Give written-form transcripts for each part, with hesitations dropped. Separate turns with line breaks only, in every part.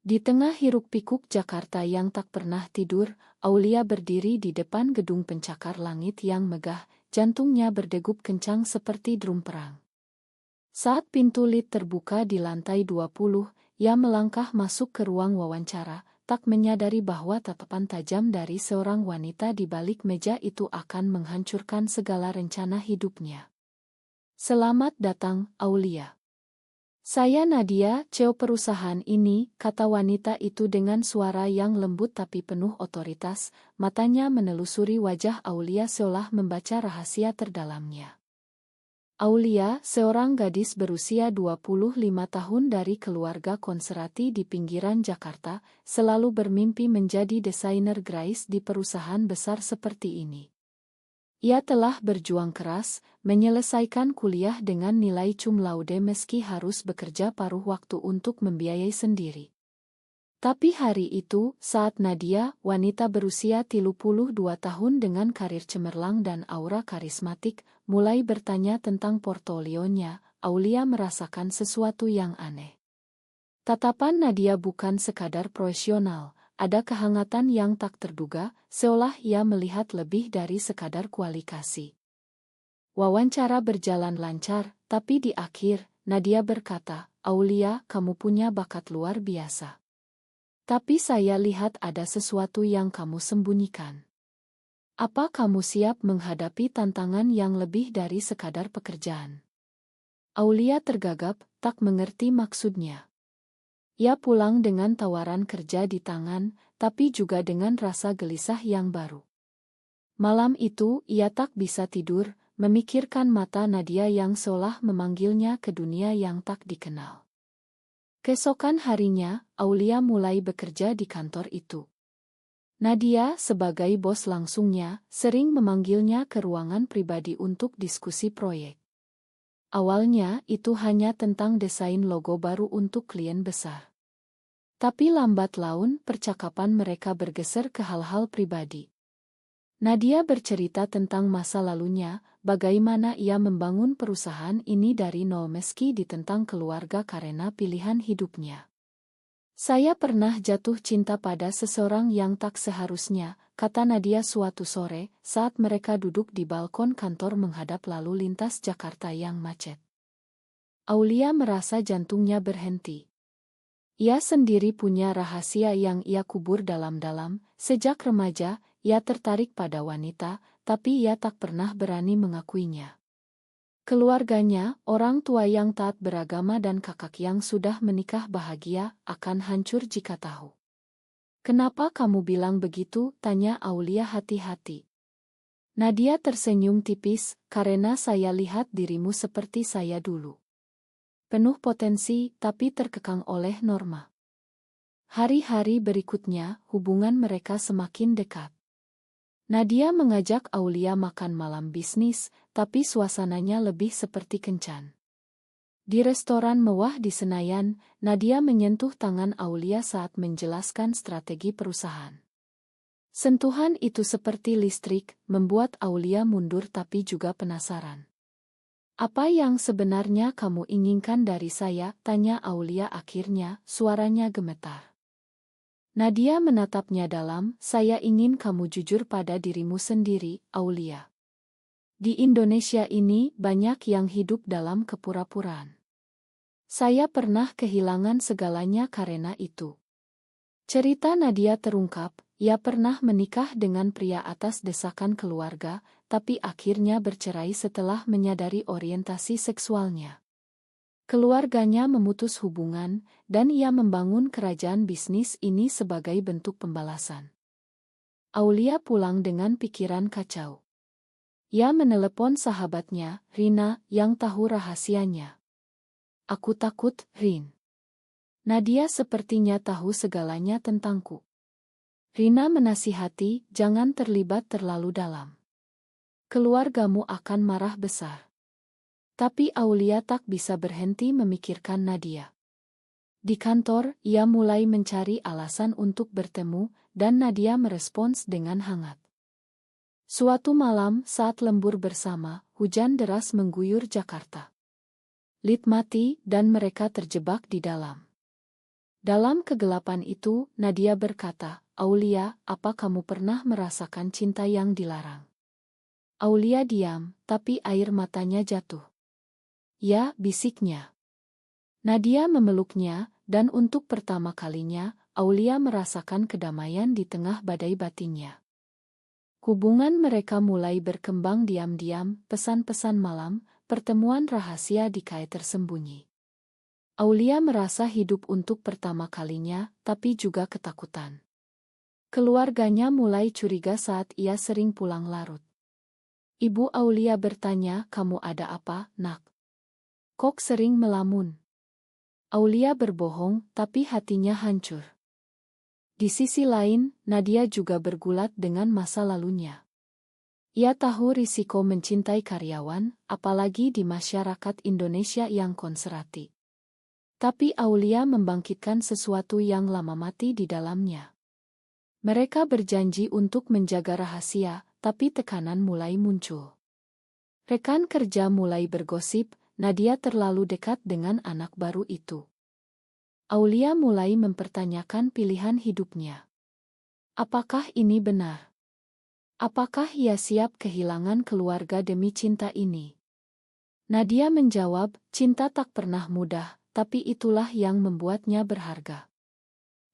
Di tengah hiruk-pikuk Jakarta yang tak pernah tidur, Aulia berdiri di depan gedung pencakar langit yang megah, jantungnya berdegup kencang seperti drum perang. Saat pintu lift terbuka di lantai 20, ia melangkah masuk ke ruang wawancara, tak menyadari bahwa tatapan tajam dari seorang wanita di balik meja itu akan menghancurkan segala rencana hidupnya. "Selamat datang, Aulia. Saya Nadia, CEO perusahaan ini," kata wanita itu dengan suara yang lembut tapi penuh otoritas, matanya menelusuri wajah Aulia seolah membaca rahasia terdalamnya. Aulia, seorang gadis berusia 25 tahun dari keluarga konservatif di pinggiran Jakarta, selalu bermimpi menjadi desainer grafis di perusahaan besar seperti ini. Ia telah berjuang keras, menyelesaikan kuliah dengan nilai cum laude meski harus bekerja paruh waktu untuk membiayai sendiri. Tapi hari itu, saat Nadia, wanita berusia 32 tahun dengan karir cemerlang dan aura karismatik, mulai bertanya tentang portofolionya, Aulia merasakan sesuatu yang aneh. Tatapan Nadia bukan sekadar profesional. Ada kehangatan yang tak terduga, seolah ia melihat lebih dari sekadar kualifikasi. Wawancara berjalan lancar, tapi di akhir, Nadia berkata, "Aulia, kamu punya bakat luar biasa. Tapi saya lihat ada sesuatu yang kamu sembunyikan. Apa kamu siap menghadapi tantangan yang lebih dari sekadar pekerjaan?" Aulia tergagap, tak mengerti maksudnya. Ia pulang dengan tawaran kerja di tangan, tapi juga dengan rasa gelisah yang baru. Malam itu, ia tak bisa tidur, memikirkan mata Nadia yang seolah memanggilnya ke dunia yang tak dikenal. Keesokan harinya, Aulia mulai bekerja di kantor itu. Nadia, sebagai bos langsungnya, sering memanggilnya ke ruangan pribadi untuk diskusi proyek. Awalnya, itu hanya tentang desain logo baru untuk klien besar. Tapi lambat laun, percakapan mereka bergeser ke hal-hal pribadi. Nadia bercerita tentang masa lalunya, bagaimana ia membangun perusahaan ini dari nol meski ditentang keluarga karena pilihan hidupnya. "Saya pernah jatuh cinta pada seseorang yang tak seharusnya," kata Nadia suatu sore, saat mereka duduk di balkon kantor menghadap lalu lintas Jakarta yang macet. Aulia merasa jantungnya berhenti. Ia sendiri punya rahasia yang ia kubur dalam-dalam. Sejak remaja, ia tertarik pada wanita, tapi ia tak pernah berani mengakuinya. Keluarganya, orang tua yang taat beragama dan kakak yang sudah menikah bahagia, akan hancur jika tahu. "Kenapa kamu bilang begitu?" tanya Aulia hati-hati. Nadia tersenyum tipis, "Karena saya lihat dirimu seperti saya dulu. Penuh potensi, tapi terkekang oleh norma." Hari-hari berikutnya, hubungan mereka semakin dekat. Nadia mengajak Aulia makan malam bisnis, tapi suasananya lebih seperti kencan. Di restoran mewah di Senayan, Nadia menyentuh tangan Aulia saat menjelaskan strategi perusahaan. Sentuhan itu seperti listrik, membuat Aulia mundur tapi juga penasaran. "Apa yang sebenarnya kamu inginkan dari saya?" tanya Aulia akhirnya, suaranya gemetar. Nadia menatapnya dalam, "Saya ingin kamu jujur pada dirimu sendiri, Aulia. Di Indonesia ini, banyak yang hidup dalam kepura-puraan. Saya pernah kehilangan segalanya karena itu." Cerita Nadia terungkap, ia pernah menikah dengan pria atas desakan keluarga, tapi akhirnya bercerai setelah menyadari orientasi seksualnya. Keluarganya memutus hubungan, dan ia membangun kerajaan bisnis ini sebagai bentuk pembalasan. Aulia pulang dengan pikiran kacau. Ia menelepon sahabatnya, Rina, yang tahu rahasianya. "Aku takut, Rin. Nadia sepertinya tahu segalanya tentangku." Rina menasihati, "Jangan terlibat terlalu dalam. Keluargamu akan marah besar." Tapi Aulia tak bisa berhenti memikirkan Nadia. Di kantor, ia mulai mencari alasan untuk bertemu, dan Nadia merespons dengan hangat. Suatu malam, saat lembur bersama, hujan deras mengguyur Jakarta. Lift mati, dan mereka terjebak di dalam. Dalam kegelapan itu, Nadia berkata, "Aulia, apa kamu pernah merasakan cinta yang dilarang?" Aulia diam, tapi air matanya jatuh. "Ya," bisiknya. Nadia memeluknya, dan untuk pertama kalinya, Aulia merasakan kedamaian di tengah badai batinnya. Hubungan mereka mulai berkembang diam-diam, pesan-pesan malam, pertemuan rahasia di kai tersembunyi. Aulia merasa hidup untuk pertama kalinya, tapi juga ketakutan. Keluarganya mulai curiga saat ia sering pulang larut. Ibu Aulia bertanya, "Kamu ada apa, nak? Kok sering melamun?" Aulia berbohong, tapi hatinya hancur. Di sisi lain, Nadia juga bergulat dengan masa lalunya. Ia tahu risiko mencintai karyawan, apalagi di masyarakat Indonesia yang konservatif. Tapi Aulia membangkitkan sesuatu yang lama mati di dalamnya. Mereka berjanji untuk menjaga rahasia, tapi tekanan mulai muncul. Rekan kerja mulai bergosip, Nadia terlalu dekat dengan anak baru itu. Aulia mulai mempertanyakan pilihan hidupnya. Apakah ini benar? Apakah ia siap kehilangan keluarga demi cinta ini? Nadia menjawab, "Cinta tak pernah mudah, tapi itulah yang membuatnya berharga."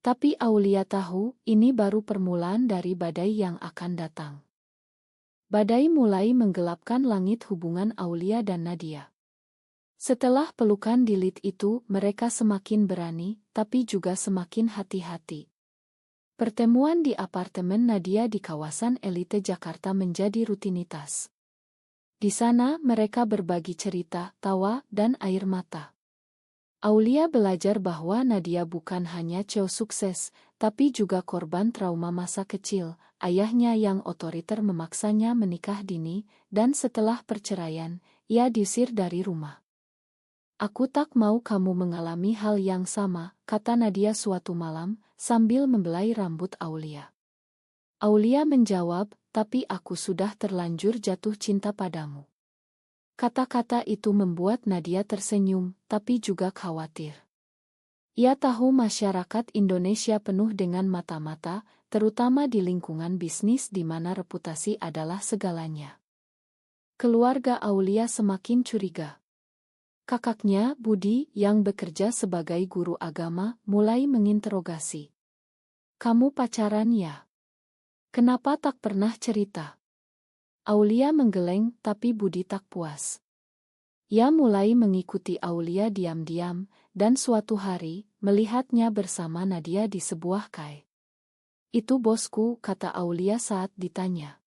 Tapi Aulia tahu, ini baru permulaan dari badai yang akan datang. Badai mulai menggelapkan langit hubungan Aulia dan Nadia. Setelah pelukan dilit itu, mereka semakin berani, tapi juga semakin hati-hati. Pertemuan di apartemen Nadia di kawasan elite Jakarta menjadi rutinitas. Di sana mereka berbagi cerita, tawa, dan air mata. Aulia belajar bahwa Nadia bukan hanya cowok sukses, tapi juga korban trauma masa kecil. Ayahnya yang otoriter memaksanya menikah dini, dan setelah perceraian, ia diusir dari rumah. "Aku tak mau kamu mengalami hal yang sama," kata Nadia suatu malam, sambil membelai rambut Aulia. Aulia menjawab, "Tapi aku sudah terlanjur jatuh cinta padamu." Kata-kata itu membuat Nadia tersenyum, tapi juga khawatir. Ia tahu masyarakat Indonesia penuh dengan mata-mata, terutama di lingkungan bisnis di mana reputasi adalah segalanya. Keluarga Aulia semakin curiga. Kakaknya, Budi, yang bekerja sebagai guru agama, mulai menginterogasi. "Kamu pacaran ya? Kenapa tak pernah cerita?" Aulia menggeleng, tapi Budi tak puas. Ia mulai mengikuti Aulia diam-diam, dan suatu hari, melihatnya bersama Nadia di sebuah kai. "Itu bosku," kata Aulia saat ditanya.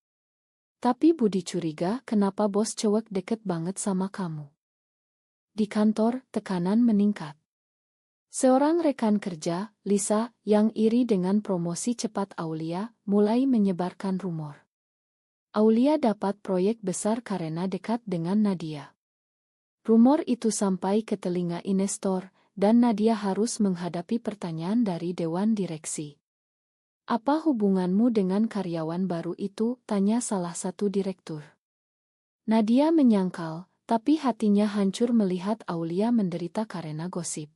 Tapi Budi curiga, "Kenapa bos cowok deket banget sama kamu?" Di kantor, tekanan meningkat. Seorang rekan kerja, Lisa, yang iri dengan promosi cepat Aulia, mulai menyebarkan rumor. Aulia dapat proyek besar karena dekat dengan Nadia. Rumor itu sampai ke telinga investor, dan Nadia harus menghadapi pertanyaan dari dewan direksi. "Apa hubunganmu dengan karyawan baru itu?" tanya salah satu direktur. Nadia menyangkal, tapi hatinya hancur melihat Aulia menderita karena gosip.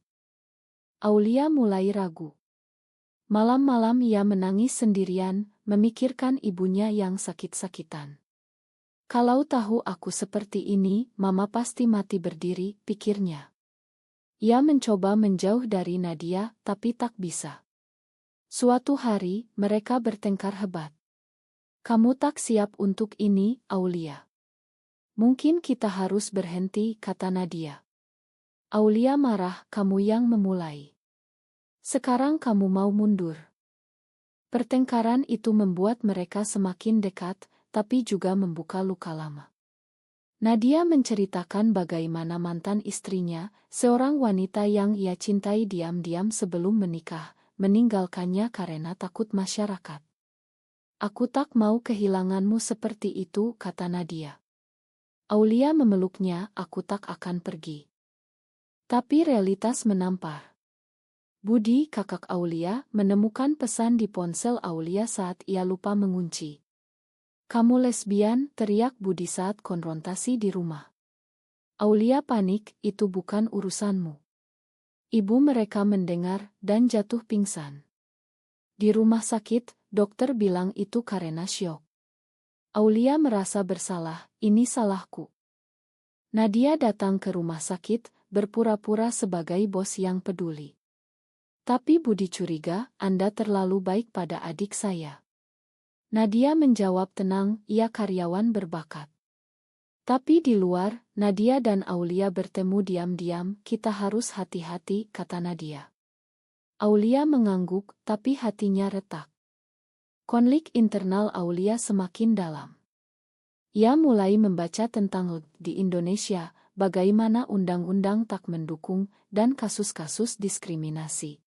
Aulia mulai ragu. Malam-malam ia menangis sendirian, memikirkan ibunya yang sakit-sakitan. "Kalau tahu aku seperti ini, Mama pasti mati berdiri," pikirnya. Ia mencoba menjauh dari Nadia, tapi tak bisa. Suatu hari, mereka bertengkar hebat. "Kamu tak siap untuk ini, Aulia. Mungkin kita harus berhenti," kata Nadia. Aulia marah, "Kamu yang memulai. Sekarang kamu mau mundur." Pertengkaran itu membuat mereka semakin dekat, tapi juga membuka luka lama. Nadia menceritakan bagaimana mantan istrinya, seorang wanita yang ia cintai diam-diam sebelum menikah, meninggalkannya karena takut masyarakat. "Aku tak mau kehilanganmu seperti itu," kata Nadia. Aulia memeluknya, "Aku tak akan pergi." Tapi realitas menampar. Budi, kakak Aulia, menemukan pesan di ponsel Aulia saat ia lupa mengunci. "Kamu lesbian," teriak Budi saat konfrontasi di rumah. Aulia panik, "Itu bukan urusanmu." Ibu mereka mendengar dan jatuh pingsan. Di rumah sakit, dokter bilang itu karena syok. Aulia merasa bersalah, ini salahku. Nadia datang ke rumah sakit, berpura-pura sebagai bos yang peduli. Tapi Budi curiga, Anda terlalu baik pada adik saya. Nadia menjawab tenang, ia karyawan berbakat. Tapi di luar, Nadia dan Aulia bertemu diam-diam, kita harus hati-hati, kata Nadia. Aulia mengangguk, tapi hatinya retak. Konflik internal Aulia semakin dalam. Ia mulai membaca tentang di Indonesia, bagaimana undang-undang tak mendukung, dan kasus-kasus diskriminasi.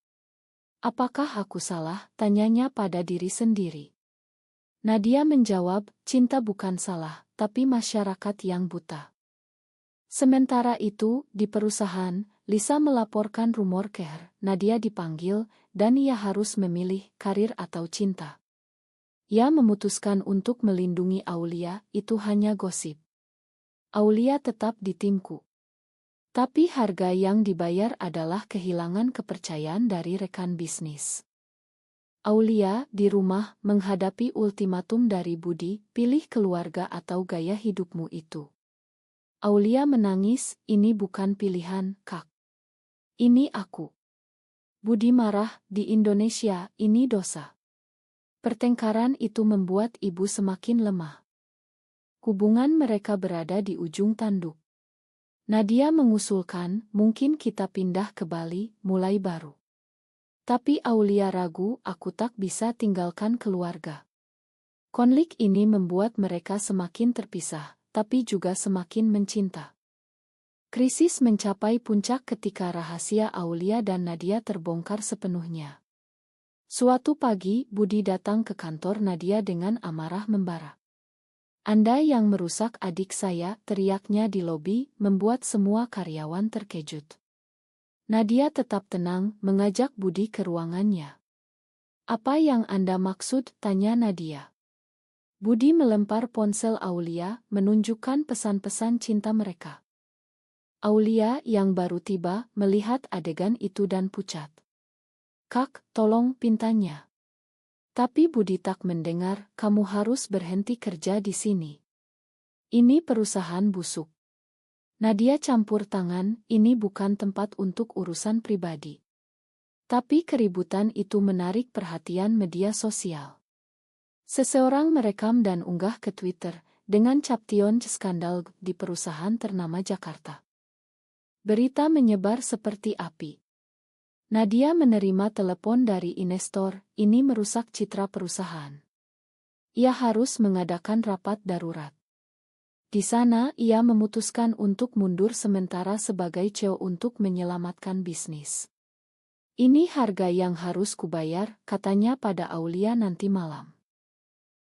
Apakah aku salah? Tanyanya pada diri sendiri. Nadia menjawab, cinta bukan salah, tapi masyarakat yang buta. Sementara itu, di perusahaan, Lisa melaporkan rumor Nadia dipanggil, dan ia harus memilih karir atau cinta. Ia memutuskan untuk melindungi Aulia, itu hanya gosip. Aulia tetap di timku. Tapi harga yang dibayar adalah kehilangan kepercayaan dari rekan bisnis. Aulia, di rumah, menghadapi ultimatum dari Budi, pilih keluarga atau gaya hidupmu itu. Aulia menangis, ini bukan pilihan, Kak. Ini aku. Budi marah, di Indonesia, ini dosa. Pertengkaran itu membuat ibu semakin lemah. Hubungan mereka berada di ujung tanduk. Nadia mengusulkan, mungkin kita pindah ke Bali, mulai baru. Tapi Aulia ragu, aku tak bisa tinggalkan keluarga. Konflik ini membuat mereka semakin terpisah, tapi juga semakin mencinta. Krisis mencapai puncak ketika rahasia Aulia dan Nadia terbongkar sepenuhnya. Suatu pagi, Budi datang ke kantor Nadia dengan amarah membara. Anda yang merusak adik saya, teriaknya di lobi, membuat semua karyawan terkejut. Nadia tetap tenang, mengajak Budi ke ruangannya. Apa yang Anda maksud? Tanya Nadia. Budi melempar ponsel Aulia, menunjukkan pesan-pesan cinta mereka. Aulia yang baru tiba, melihat adegan itu dan pucat. Kak, tolong, pintanya. Tapi Budi tak mendengar, kamu harus berhenti kerja di sini. Ini perusahaan busuk. Nadia campur tangan, ini bukan tempat untuk urusan pribadi. Tapi keributan itu menarik perhatian media sosial. Seseorang merekam dan unggah ke Twitter, dengan caption skandal di perusahaan ternama Jakarta. Berita menyebar seperti api. Nadia menerima telepon dari investor, ini merusak citra perusahaan. Ia harus mengadakan rapat darurat. Di sana, ia memutuskan untuk mundur sementara sebagai CEO untuk menyelamatkan bisnis. Ini harga yang harus kubayar, katanya pada Aulia nanti malam.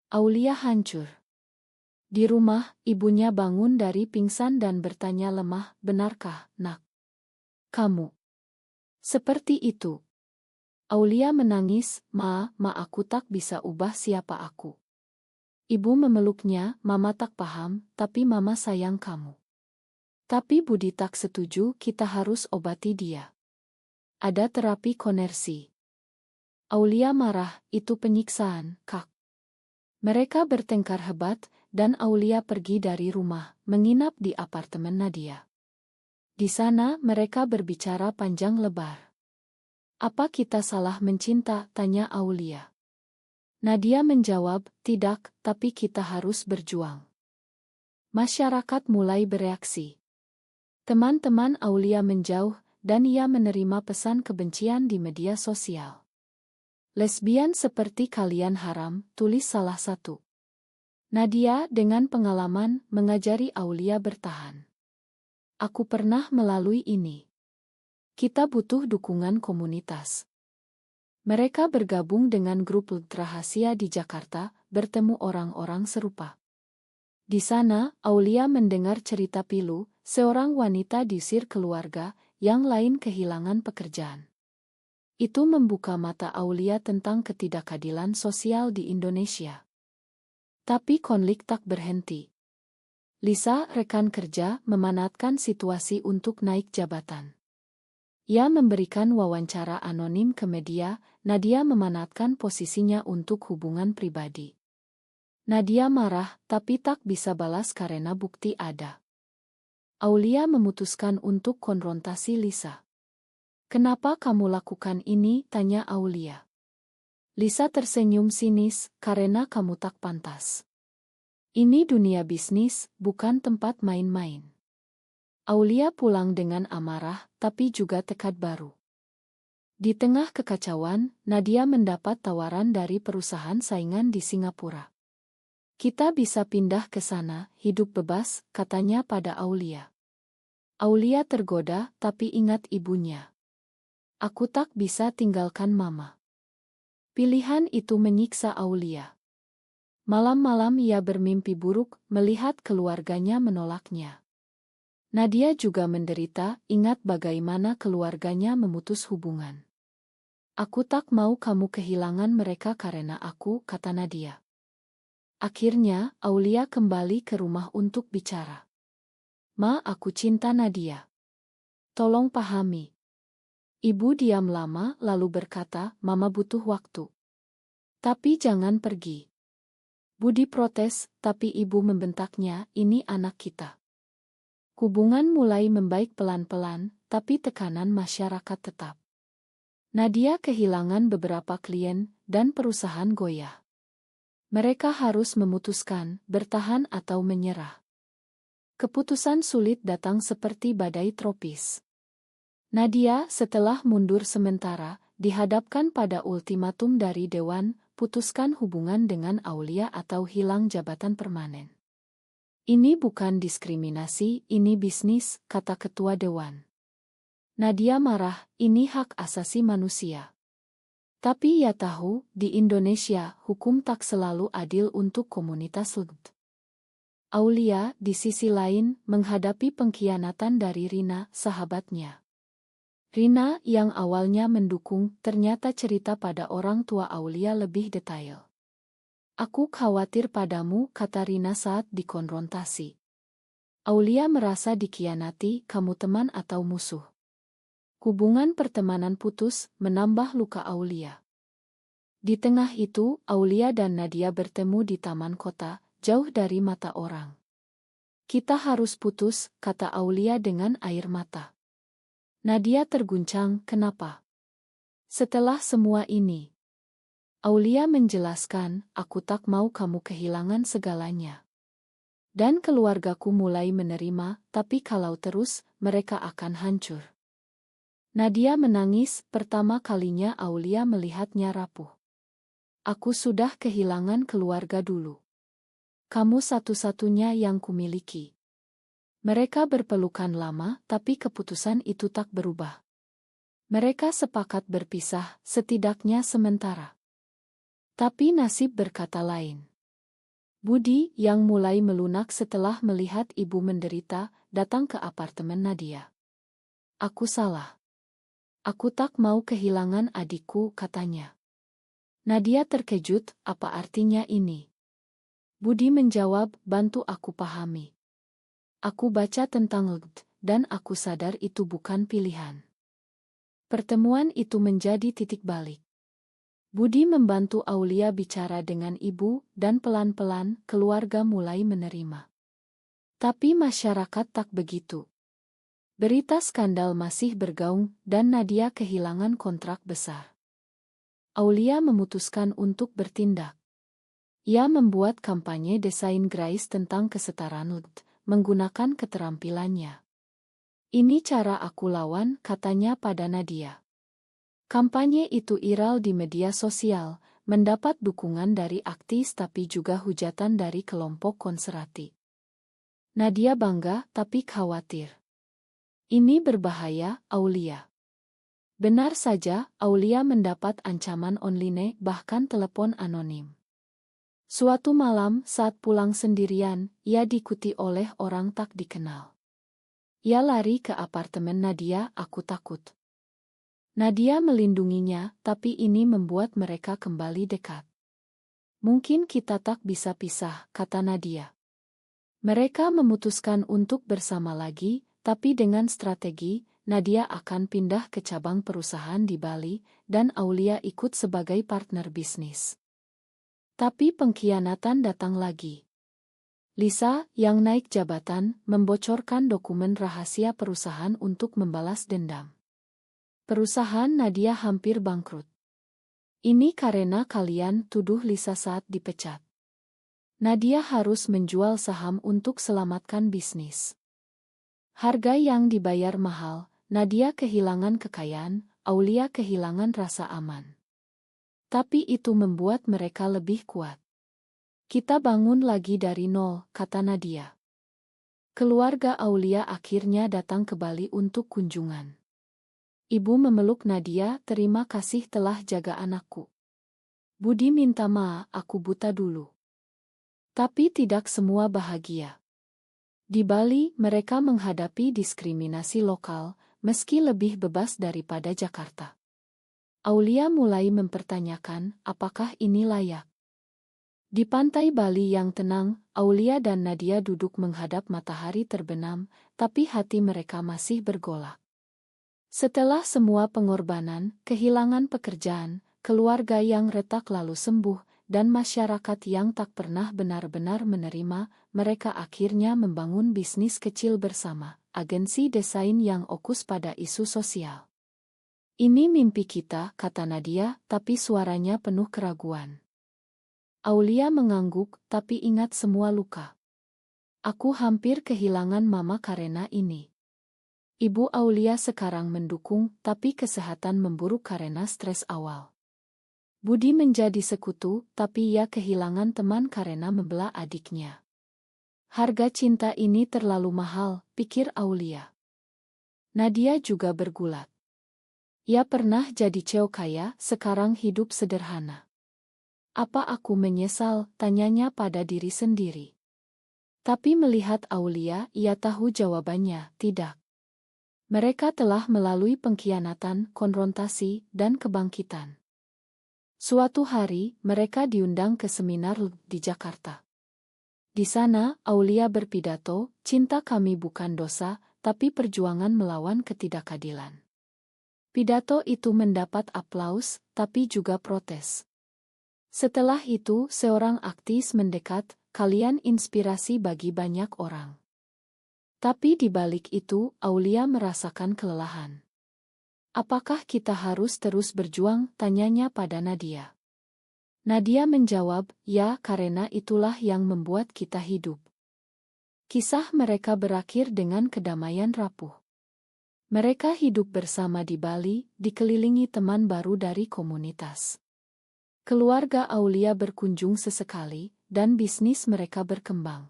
Aulia hancur. Di rumah, ibunya bangun dari pingsan dan bertanya lemah, benarkah, nak? Kamu seperti itu? Aulia menangis, Ma, aku tak bisa ubah siapa aku. Ibu memeluknya, Mama tak paham, tapi Mama sayang kamu. Tapi Budi tak setuju, kita harus obati dia. Ada terapi konversi. Aulia marah, itu penyiksaan, Kak. Mereka bertengkar hebat, dan Aulia pergi dari rumah, menginap di apartemen Nadia. Di sana mereka berbicara panjang lebar. Apa kita salah mencinta? Tanya Aulia. Nadia menjawab, tidak, tapi kita harus berjuang. Masyarakat mulai bereaksi. Teman-teman Aulia menjauh, dan ia menerima pesan kebencian di media sosial. Lesbian seperti kalian haram, tulis salah satu. Nadia dengan pengalaman mengajari Aulia bertahan. Aku pernah melalui ini. Kita butuh dukungan komunitas. Mereka bergabung dengan grup rahasia di Jakarta, bertemu orang-orang serupa. Di sana, Aulia mendengar cerita pilu, seorang wanita diusir keluarga, yang lain kehilangan pekerjaan. Itu membuka mata Aulia tentang ketidakadilan sosial di Indonesia. Tapi konflik tak berhenti. Lisa, rekan kerja, memanfaatkan situasi untuk naik jabatan. Ia memberikan wawancara anonim ke media. Nadia memanatkan posisinya untuk hubungan pribadi. Nadia marah, tapi tak bisa balas karena bukti ada. Aulia memutuskan untuk konfrontasi Lisa. "Kenapa kamu lakukan ini?" tanya Aulia. Lisa tersenyum sinis, "Karena kamu tak pantas. Ini dunia bisnis, bukan tempat main-main." Aulia pulang dengan amarah, tapi juga tekad baru. Di tengah kekacauan, Nadia mendapat tawaran dari perusahaan saingan di Singapura. "Kita bisa pindah ke sana, hidup bebas," katanya pada Aulia. Aulia tergoda, tapi ingat ibunya. "Aku tak bisa tinggalkan mama." Pilihan itu menyiksa Aulia. Malam-malam ia bermimpi buruk, melihat keluarganya menolaknya. Nadia juga menderita, ingat bagaimana keluarganya memutus hubungan. "Aku tak mau kamu kehilangan mereka karena aku," kata Nadia. Akhirnya, Aulia kembali ke rumah untuk bicara. "Ma, aku cinta Nadia. Tolong pahami." Ibu diam lama lalu berkata, "Mama butuh waktu. Tapi jangan pergi." Budi protes, tapi ibu membentaknya, "Ini anak kita." Hubungan mulai membaik pelan-pelan, tapi tekanan masyarakat tetap. Nadia kehilangan beberapa klien, dan perusahaan goyah. Mereka harus memutuskan, bertahan atau menyerah. Keputusan sulit datang seperti badai tropis. Nadia, setelah mundur sementara, dihadapkan pada ultimatum dari Dewan, putuskan hubungan dengan Aulia atau hilang jabatan permanen. "Ini bukan diskriminasi, ini bisnis," kata ketua Dewan. Nadia marah, "Ini hak asasi manusia." Tapi ia tahu, di Indonesia, hukum tak selalu adil untuk komunitas LGBT. Aulia, di sisi lain, menghadapi pengkhianatan dari Rina, sahabatnya. Rina, yang awalnya mendukung, ternyata cerita pada orang tua Aulia lebih detail. "Aku khawatir padamu," kata Rina saat dikonfrontasi. Aulia merasa dikhianati, "Kamu teman atau musuh?" Hubungan pertemanan putus, menambah luka Aulia. Di tengah itu, Aulia dan Nadia bertemu di taman kota, jauh dari mata orang. "Kita harus putus," kata Aulia dengan air mata. Nadia terguncang, "Kenapa?" "Setelah semua ini," Aulia menjelaskan, "aku tak mau kamu kehilangan segalanya. Dan keluargaku mulai menerima, tapi kalau terus, mereka akan hancur." Nadia menangis, pertama kalinya Aulia melihatnya rapuh. "Aku sudah kehilangan keluarga dulu. Kamu satu-satunya yang kumiliki." Mereka berpelukan lama, tapi keputusan itu tak berubah. Mereka sepakat berpisah, setidaknya sementara. Tapi nasib berkata lain. Budi, yang mulai melunak setelah melihat ibu menderita, datang ke apartemen Nadia. "Aku salah. Aku tak mau kehilangan adikku," katanya. Nadia terkejut, "Apa artinya ini?" Budi menjawab, "Bantu aku pahami. Aku baca tentang LGBT, dan aku sadar itu bukan pilihan." Pertemuan itu menjadi titik balik. Budi membantu Aulia bicara dengan ibu, dan pelan-pelan keluarga mulai menerima. Tapi masyarakat tak begitu. Berita skandal masih bergaung, dan Nadia kehilangan kontrak besar. Aulia memutuskan untuk bertindak. Ia membuat kampanye desain Grace tentang kesetaraan LGBT, menggunakan keterampilannya. "Ini cara aku lawan," katanya pada Nadia. Kampanye itu viral di media sosial, mendapat dukungan dari aktivis tapi juga hujatan dari kelompok konservatif. Nadia bangga, tapi khawatir. "Ini berbahaya, Aulia." Benar saja, Aulia mendapat ancaman online, bahkan telepon anonim. Suatu malam, saat pulang sendirian, ia diikuti oleh orang tak dikenal. Ia lari ke apartemen Nadia, "Aku takut." Nadia melindunginya, tapi ini membuat mereka kembali dekat. "Mungkin kita tak bisa pisah," kata Nadia. Mereka memutuskan untuk bersama lagi, tapi dengan strategi. Nadia akan pindah ke cabang perusahaan di Bali, dan Aulia ikut sebagai partner bisnis. Tapi pengkhianatan datang lagi. Lisa, yang naik jabatan, membocorkan dokumen rahasia perusahaan untuk membalas dendam. Perusahaan Nadia hampir bangkrut. Ini karena kalian tuduh Lisa saat dipecat. Nadia harus menjual saham untuk selamatkan bisnis. Harga yang dibayar mahal, Nadia kehilangan kekayaan, Aulia kehilangan rasa aman. Tapi itu membuat mereka lebih kuat. Kita bangun lagi dari nol, kata Nadia. Keluarga Aulia akhirnya datang ke Bali untuk kunjungan. Ibu memeluk Nadia, terima kasih telah jaga anakku. Budi minta maaf, aku buta dulu. Tapi tidak semua bahagia. Di Bali, mereka menghadapi diskriminasi lokal, meski lebih bebas daripada Jakarta. Aulia mulai mempertanyakan, apakah ini layak? Di pantai Bali yang tenang, Aulia dan Nadia duduk menghadap matahari terbenam, tapi hati mereka masih bergolak. Setelah semua pengorbanan, kehilangan pekerjaan, keluarga yang retak lalu sembuh, dan masyarakat yang tak pernah benar-benar menerima, mereka akhirnya membangun bisnis kecil bersama, agensi desain yang fokus pada isu sosial. Ini mimpi kita, kata Nadia, tapi suaranya penuh keraguan. Aulia mengangguk, tapi ingat semua luka. Aku hampir kehilangan mama karena ini. Ibu Aulia sekarang mendukung, tapi kesehatan memburuk karena stres awal. Budi menjadi sekutu, tapi ia kehilangan teman karena membela adiknya. Harga cinta ini terlalu mahal, pikir Aulia. Nadia juga bergulat. Ia pernah jadi cewek kaya, sekarang hidup sederhana. Apa aku menyesal, tanyanya pada diri sendiri. Tapi melihat Aulia, ia tahu jawabannya, tidak. Mereka telah melalui pengkhianatan, konfrontasi, dan kebangkitan. Suatu hari, mereka diundang ke seminar di Jakarta. Di sana, Aulia berpidato, cinta kami bukan dosa, tapi perjuangan melawan ketidakadilan. Pidato itu mendapat aplaus, tapi juga protes. Setelah itu, seorang aktivis mendekat, kalian inspirasi bagi banyak orang. Tapi di balik itu, Aulia merasakan kelelahan. Apakah kita harus terus berjuang? Tanyanya pada Nadia. Nadia menjawab, ya, karena itulah yang membuat kita hidup. Kisah mereka berakhir dengan kedamaian rapuh. Mereka hidup bersama di Bali, dikelilingi teman baru dari komunitas. Keluarga Aulia berkunjung sesekali, dan bisnis mereka berkembang.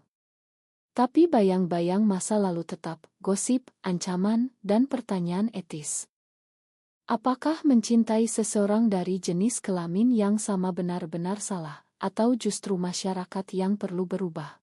Tapi bayang-bayang masa lalu tetap, gosip, ancaman, dan pertanyaan etis. Apakah mencintai seseorang dari jenis kelamin yang sama benar-benar salah, atau justru masyarakat yang perlu berubah?